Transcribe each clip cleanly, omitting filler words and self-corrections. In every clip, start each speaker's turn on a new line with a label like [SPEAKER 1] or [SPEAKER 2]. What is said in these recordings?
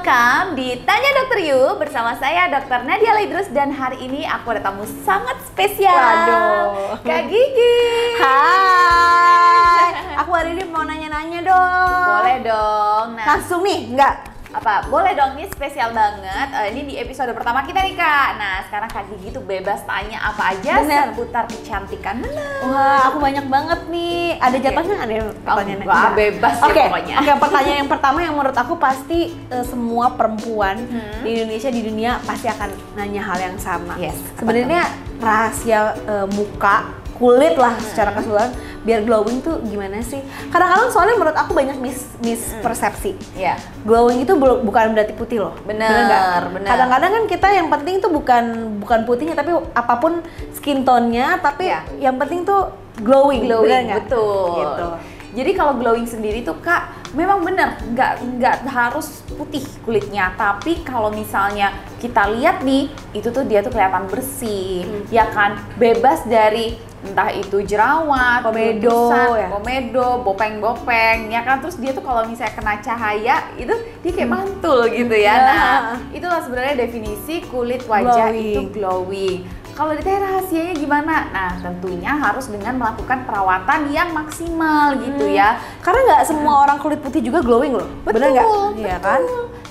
[SPEAKER 1] Welcome di Tanya Dokter Yu bersama saya Dr. Nadia Laidrus dan hari ini aku ada tamu sangat spesial.
[SPEAKER 2] Waduh.
[SPEAKER 1] Kak Gigi.
[SPEAKER 2] Hai. Aku hari ini mau nanya-nanya dong.
[SPEAKER 1] Boleh dong. Nah,
[SPEAKER 2] langsung nih, enggak?
[SPEAKER 1] apa? Boleh dong, ini spesial banget. Ini di episode pertama kita nih Kak. Nah, sekarang Kak Gigi tuh bebas tanya apa aja seputar kecantikan. Bener.
[SPEAKER 2] Wah, aku banyak banget nih. Ada jatahnya ada pertanyaan?
[SPEAKER 1] Wah, bebas ya pokoknya.
[SPEAKER 2] Oke, pertanyaan yang pertama yang menurut aku pasti semua perempuan di Indonesia, di dunia pasti akan nanya hal yang sama.
[SPEAKER 1] Yes.
[SPEAKER 2] Sebenarnya rahasia muka, kulit lah secara keseluruhan biar glowing tuh gimana sih? Kadang-kadang soalnya menurut aku banyak mispersepsi.
[SPEAKER 1] Iya.
[SPEAKER 2] Glowing itu bukan berarti putih loh.
[SPEAKER 1] Bener.
[SPEAKER 2] Kadang-kadang kan kita yang penting tuh bukan putihnya tapi apapun skin tone-nya, tapi yang penting tuh glowing,
[SPEAKER 1] betul.
[SPEAKER 2] Gitu.
[SPEAKER 1] Jadi kalau glowing sendiri tuh Kak, memang bener nggak harus putih kulitnya, tapi kalau misalnya kita lihat nih, itu tuh dia tuh kelihatan bersih, ya kan, bebas dari entah itu jerawat, komedo, bopeng-bopeng, ya kan. Terus dia tuh kalau misalnya kena cahaya itu dia kayak mantul gitu ya. Nah, itulah sebenarnya definisi kulit wajah itu glowing. Kalau ditanya rahasianya gimana? Nah, tentunya harus dengan melakukan perawatan yang maksimal gitu ya.
[SPEAKER 2] Karena nggak semua orang kulit putih juga glowing loh.
[SPEAKER 1] Betul,
[SPEAKER 2] bener nggak?
[SPEAKER 1] betul.
[SPEAKER 2] Iya kan?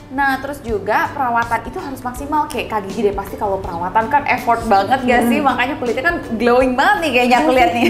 [SPEAKER 1] Nah, terus juga perawatan itu harus maksimal. Kayak Kak Gigi deh, pasti kalau perawatan kan effort banget gak sih? Makanya kulitnya kan glowing banget nih kayaknya aku lihat nih.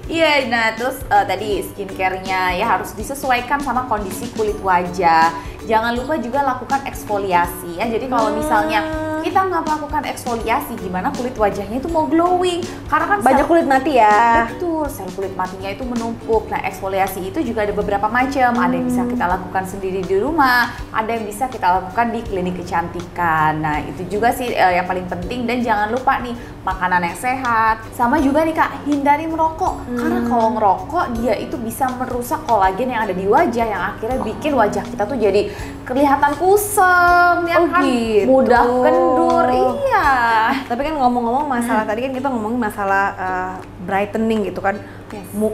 [SPEAKER 1] Iya, nah terus tadi skincare-nya ya harus disesuaikan sama kondisi kulit wajah. Jangan lupa juga lakukan eksfoliasi ya. Jadi kalau misalnya kita nggak melakukan eksfoliasi, gimana kulit wajahnya itu mau glowing? Karena kan
[SPEAKER 2] banyak kulit mati ya.
[SPEAKER 1] Betul, sel kulit matinya itu menumpuk. Nah, eksfoliasi itu juga ada beberapa macam. Ada yang bisa kita lakukan sendiri di rumah, ada yang bisa kita lakukan di klinik kecantikan. Nah, itu juga sih yang paling penting. Dan jangan lupa nih, makanan yang sehat. Sama juga nih Kak, hindari merokok. Karena kalau ngerokok, dia itu bisa merusak kolagen yang ada di wajah, yang akhirnya bikin wajah kita tuh jadi kelihatan kusam, ya kan,
[SPEAKER 2] gitu.
[SPEAKER 1] Mudah kendur. Iya.
[SPEAKER 2] Tapi kan ngomong-ngomong masalah tadi kan kita ngomongin masalah brightening gitu kan,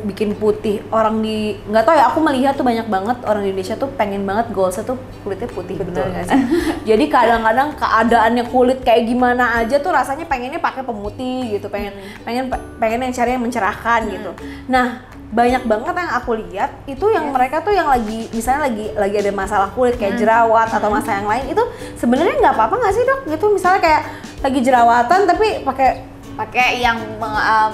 [SPEAKER 2] bikin putih. Orang di nggak tahu ya, aku melihat tuh banyak banget orang di Indonesia tuh pengen banget goalsnya tuh kulitnya putih, bener nggak sih? Jadi kadang-kadang keadaannya kulit kayak gimana aja tuh rasanya pengennya pakai pemutih gitu, pengen yang cari yang mencerahkan gitu. Nah, banyak banget yang aku lihat itu yang mereka tuh yang lagi misalnya lagi ada masalah kulit kayak jerawat atau masalah yang lain, itu sebenarnya nggak apa-apa nggak sih Dok? Gitu misalnya kayak lagi jerawatan tapi pakai
[SPEAKER 1] yang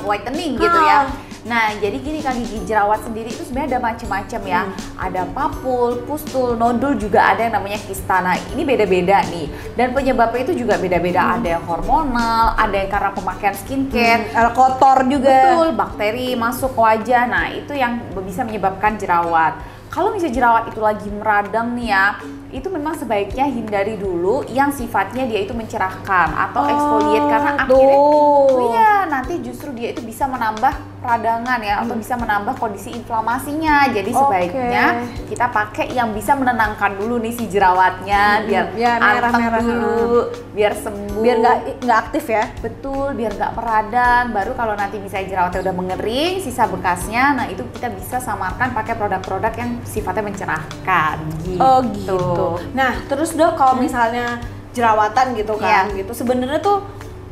[SPEAKER 1] whitening gitu ya. Nah, jadi gini Kak Gigi, jerawat sendiri itu sebenarnya ada macam-macam ya. Ada papul, pustul, nodul, juga ada yang namanya kista. Nah, ini beda-beda nih. Dan penyebabnya itu juga beda-beda. Ada yang hormonal, ada yang karena pemakaian skincare,
[SPEAKER 2] kotor juga.
[SPEAKER 1] Betul, bakteri masuk ke wajah. Nah, itu yang bisa menyebabkan jerawat. Kalau misalnya jerawat itu lagi meradang nih ya, itu memang sebaiknya hindari dulu yang sifatnya dia itu mencerahkan atau exfoliate, karena akhirnya nanti justru dia itu bisa menambah peradangan ya, atau bisa menambah kondisi inflamasinya. Jadi sebaiknya kita pakai yang bisa menenangkan dulu nih si jerawatnya, biar merah dulu, biar sembuh,
[SPEAKER 2] biar nggak aktif ya.
[SPEAKER 1] Betul, biar nggak meradang. Baru kalau nanti misalnya jerawatnya udah mengering, sisa bekasnya, nah itu kita bisa samarkan pakai produk-produk yang sifatnya mencerahkan gitu.
[SPEAKER 2] Oh gitu. Nah, terus Dok, kalau misalnya jerawatan gitu kan, gitu sebenarnya tuh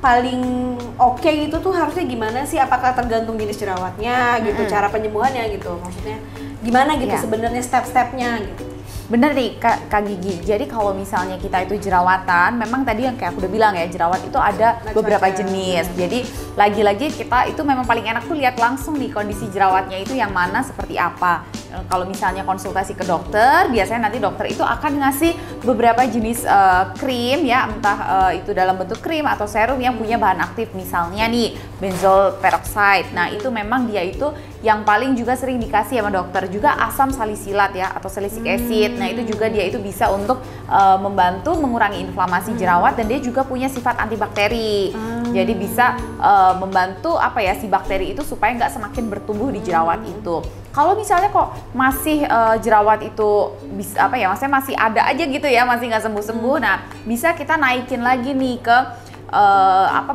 [SPEAKER 2] paling oke gitu tuh harusnya gimana sih? Apakah tergantung jenis jerawatnya gitu, cara penyembuhannya gitu? Maksudnya gimana gitu sebenarnya step-stepnya gitu?
[SPEAKER 1] Bener nih Kak Gigi, jadi kalau misalnya kita itu jerawatan, memang tadi yang kayak aku udah bilang ya, jerawat itu ada beberapa jenis. Jadi lagi-lagi kita itu memang paling enak tuh lihat langsung nih kondisi jerawatnya itu yang mana seperti apa. Kalau misalnya konsultasi ke dokter, biasanya nanti dokter itu akan ngasih beberapa jenis krim ya, entah itu dalam bentuk krim atau serum yang punya bahan aktif. Misalnya nih benzoyl peroxide. Nah, itu memang dia itu yang paling juga sering dikasih sama dokter. Juga asam salisilat ya, atau salicylic acid. Nah, itu juga dia itu bisa untuk membantu mengurangi inflamasi jerawat, dan dia juga punya sifat antibakteri. Jadi bisa membantu apa ya, si bakteri itu supaya nggak semakin bertumbuh di jerawat itu. Kalau misalnya kok masih jerawat itu bisa apa ya, maksudnya masih ada aja gitu ya, masih nggak sembuh-sembuh. Nah, bisa kita naikin lagi nih ke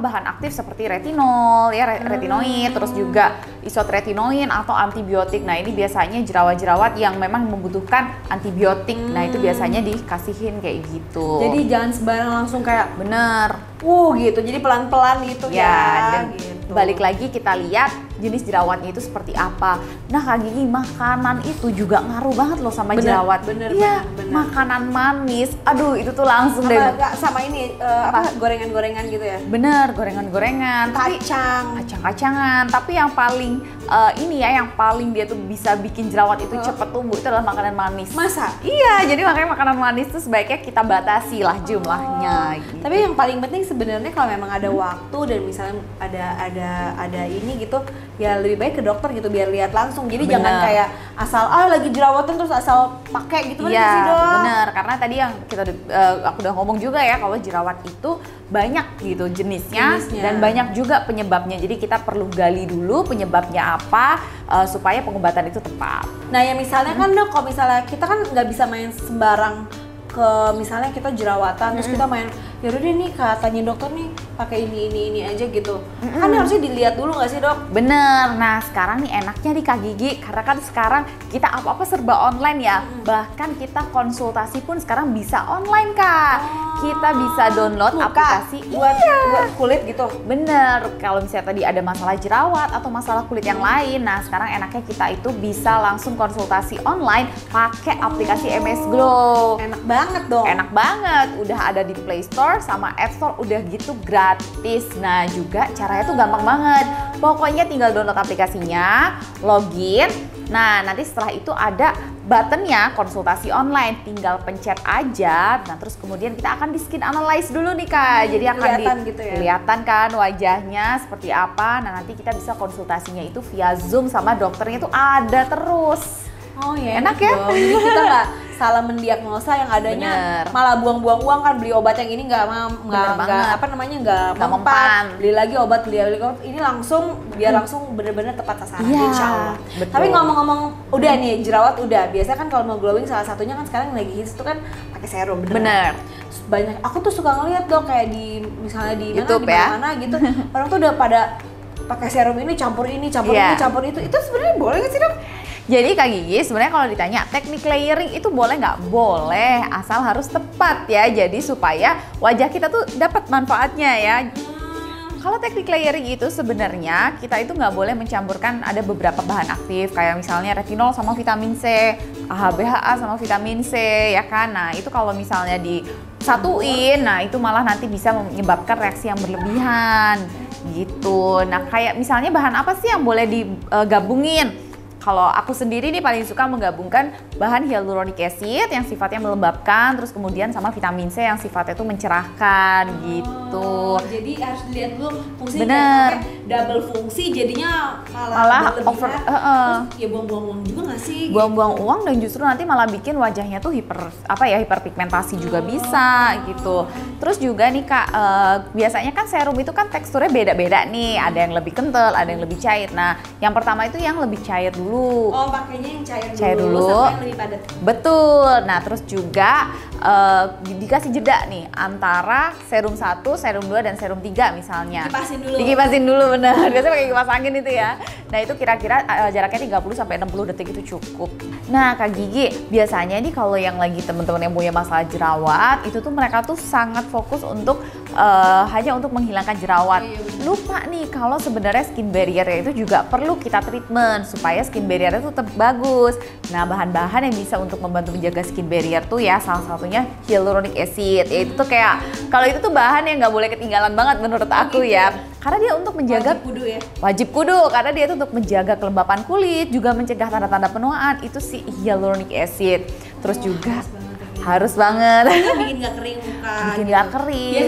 [SPEAKER 1] bahan aktif seperti retinol ya, retinoid, terus juga isotretinoin atau antibiotik. Nah ini biasanya jerawat-jerawat yang memang membutuhkan antibiotik. Nah itu biasanya dikasihin kayak gitu.
[SPEAKER 2] Jadi jangan sembarang langsung kayak
[SPEAKER 1] bener.
[SPEAKER 2] gitu. Jadi pelan-pelan gitu
[SPEAKER 1] dan
[SPEAKER 2] gitu.
[SPEAKER 1] balik lagi kita lihat jenis jerawatnya itu seperti apa. Nah Kak Gigi, makanan itu juga ngaruh banget loh sama jerawat. Iya, makanan manis. Aduh itu tuh langsung deh.
[SPEAKER 2] Sama ini gorengan-gorengan gitu ya.
[SPEAKER 1] Bener, gorengan-gorengan. Kacang-kacangan. Tapi yang paling ini ya, yang paling dia tuh bisa bikin jerawat itu cepet tumbuh itu adalah makanan manis.
[SPEAKER 2] Masa?
[SPEAKER 1] Iya, jadi makanya makanan manis tuh sebaiknya kita batasi lah jumlahnya. Gitu.
[SPEAKER 2] Tapi yang paling penting sebenarnya kalau memang ada waktu dan misalnya ada ini gitu, ya lebih baik ke dokter gitu biar lihat langsung. Jadi jangan kayak asal lagi jerawatan terus asal pakai gitu
[SPEAKER 1] ya,
[SPEAKER 2] sih dok.
[SPEAKER 1] Bener, karena tadi yang kita aku udah ngomong juga ya kalau jerawat itu banyak gitu jenisnya dan banyak juga penyebabnya. Jadi kita perlu gali dulu penyebabnya apa supaya pengobatan itu tepat.
[SPEAKER 2] Nah ya misalnya kan dok, kalau misalnya kita kan nggak bisa main sembarang misalnya kita jerawatan terus kita main yaudah deh nih katanya dokter nih pakai ini aja gitu. Kan harusnya dilihat dulu nggak sih dok?
[SPEAKER 1] Bener. Nah sekarang nih enaknya di Kak Gigi karena kan sekarang kita apa-apa serba online ya. Bahkan kita konsultasi pun sekarang bisa online Kak. Kita bisa download aplikasi
[SPEAKER 2] buat kulit gitu.
[SPEAKER 1] Bener. Kalau misalnya tadi ada masalah jerawat atau masalah kulit yang lain, nah sekarang enaknya kita itu bisa langsung konsultasi online pakai aplikasi MS Glow.
[SPEAKER 2] Enak banget dong.
[SPEAKER 1] Enak banget. Udah ada di Play Store sama App Store, udah gitu gratis. Nah juga caranya tuh gampang banget. Pokoknya tinggal download aplikasinya, login. Nah nanti setelah itu ada buttonnya konsultasi online, tinggal pencet aja. Nah terus kemudian kita akan di skin analyze dulu nih Kak. Jadi akan kelihatan kan wajahnya seperti apa. Nah nanti kita bisa konsultasinya itu via Zoom sama dokternya itu ada terus.
[SPEAKER 2] Oh ya,
[SPEAKER 1] enak ya.
[SPEAKER 2] Jadi kita nggak salah mendiagnosa, yang adanya malah buang-buang uang kan, beli obat yang ini nggak mempan, beli lagi obat ini langsung biar langsung bener-bener tepat sasaran. Insya Allah. Betul. Tapi ngomong-ngomong udah nih jerawat udah biasa kan kalau mau glowing salah satunya kan sekarang lagi hits tuh kan pakai serum. Bener. Banyak aku tuh suka ngeliat dong kayak di misalnya di
[SPEAKER 1] YouTube
[SPEAKER 2] mana gitu orang tuh udah pada pakai serum ini campur ini campur itu sebenarnya boleh nggak sih dok?
[SPEAKER 1] Jadi Kak Gigi sebenarnya kalau ditanya teknik layering itu boleh nggak? Boleh, asal harus tepat ya. Jadi supaya wajah kita tuh dapat manfaatnya ya. Kalau teknik layering itu sebenarnya kita itu nggak boleh mencampurkan ada beberapa bahan aktif kayak misalnya retinol sama vitamin C, AHA/BHA sama vitamin C ya kan. Nah itu kalau misalnya disatuin, nah itu malah nanti bisa menyebabkan reaksi yang berlebihan gitu. Nah kayak misalnya bahan apa sih yang boleh digabungin? Kalau aku sendiri nih paling suka menggabungkan bahan hyaluronic acid yang sifatnya melembabkan, terus kemudian sama vitamin C yang sifatnya itu mencerahkan gitu.
[SPEAKER 2] Jadi harus dilihat dulu fungsinya.
[SPEAKER 1] Bener.
[SPEAKER 2] Double fungsi jadinya
[SPEAKER 1] malah over.
[SPEAKER 2] Terus ya buang-buang uang juga nggak sih?
[SPEAKER 1] Buang-buang uang dan justru nanti malah bikin wajahnya tuh hiperpigmentasi juga bisa gitu. Terus juga nih Kak, biasanya kan serum itu kan teksturnya beda-beda nih. Ada yang lebih kental, ada yang lebih cair. Nah yang pertama itu yang lebih cair dulu.
[SPEAKER 2] Oh, pakainya yang cair dulu sampai yang lebih padat.
[SPEAKER 1] Betul. Nah, terus juga dikasih jeda nih antara serum 1, serum 2 dan serum 3 misalnya. Dikipasin dulu benar. Biasanya pakai kipas angin itu ya. Nah, itu kira-kira jaraknya 30 sampai 60 detik itu cukup. Nah, Kak Gigi, biasanya nih kalau yang lagi teman-teman yang punya masalah jerawat, itu tuh mereka tuh sangat fokus untuk hanya untuk menghilangkan jerawat. Lupa nih kalau sebenarnya skin barrier itu juga perlu kita treatment supaya skin barrier itu tetap bagus. Nah, bahan-bahan yang bisa untuk membantu menjaga skin barrier tuh ya salah satunya hyaluronic acid. Ya itu tuh kayak kalau itu tuh bahan yang nggak boleh ketinggalan banget menurut aku ya. Karena dia untuk menjaga wajib kudu karena dia itu untuk menjaga kelembapan kulit, juga mencegah tanda-tanda penuaan itu si hyaluronic acid. Terus juga harus banget.
[SPEAKER 2] Bikin nggak kering muka.
[SPEAKER 1] Bikin nggak kering.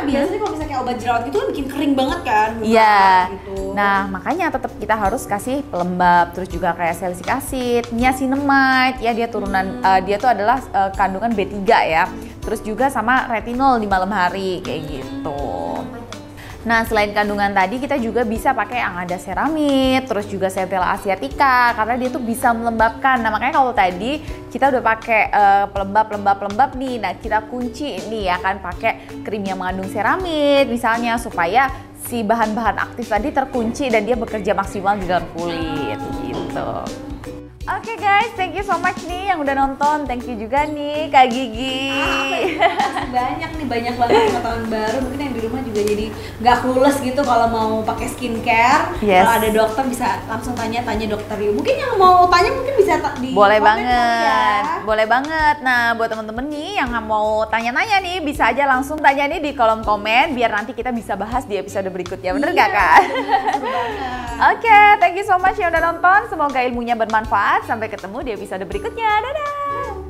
[SPEAKER 2] Biasanya kalau misalnya kayak obat jerawat gitu kan bikin kering banget kan muka.
[SPEAKER 1] Iya.
[SPEAKER 2] Gitu.
[SPEAKER 1] Nah makanya tetap kita harus kasih pelembab, terus juga kayak salicylic acid, niacinamide, ya dia turunan dia tuh adalah kandungan B3 ya. Terus juga sama retinol di malam hari kayak gitu. Nah selain kandungan tadi kita juga bisa pakai yang ada ceramide, terus juga centella asiatica karena dia tuh bisa melembabkan. Nah makanya kalau tadi kita udah pakai pelembab nih, nah kita kunci nih ya kan pakai krim yang mengandung ceramide misalnya supaya si bahan-bahan aktif tadi terkunci dan dia bekerja maksimal di dalam kulit gitu. Oke guys, thank you so much nih yang udah nonton. Thank you juga nih Kak Gigi.
[SPEAKER 2] Makasih banyak nih, banyak banget sama tahun baru. Mungkin yang di rumah juga jadi nggak clueless gitu kalau mau pakai skincare.
[SPEAKER 1] Yes.
[SPEAKER 2] Kalau ada dokter bisa langsung tanya dokter yuk. Mungkin yang mau tanya mungkin bisa di
[SPEAKER 1] Boleh
[SPEAKER 2] komen
[SPEAKER 1] banget,
[SPEAKER 2] ya.
[SPEAKER 1] boleh banget. Nah, buat temen-temen nih yang mau tanya-nanya nih, bisa aja langsung tanya nih di kolom komen, biar nanti kita bisa bahas di episode berikutnya. Bener nggak Kak?
[SPEAKER 2] Seru banget.
[SPEAKER 1] Oke, thank you so much yang udah nonton. Semoga ilmunya bermanfaat. Sampai ketemu di episode berikutnya. Dadah!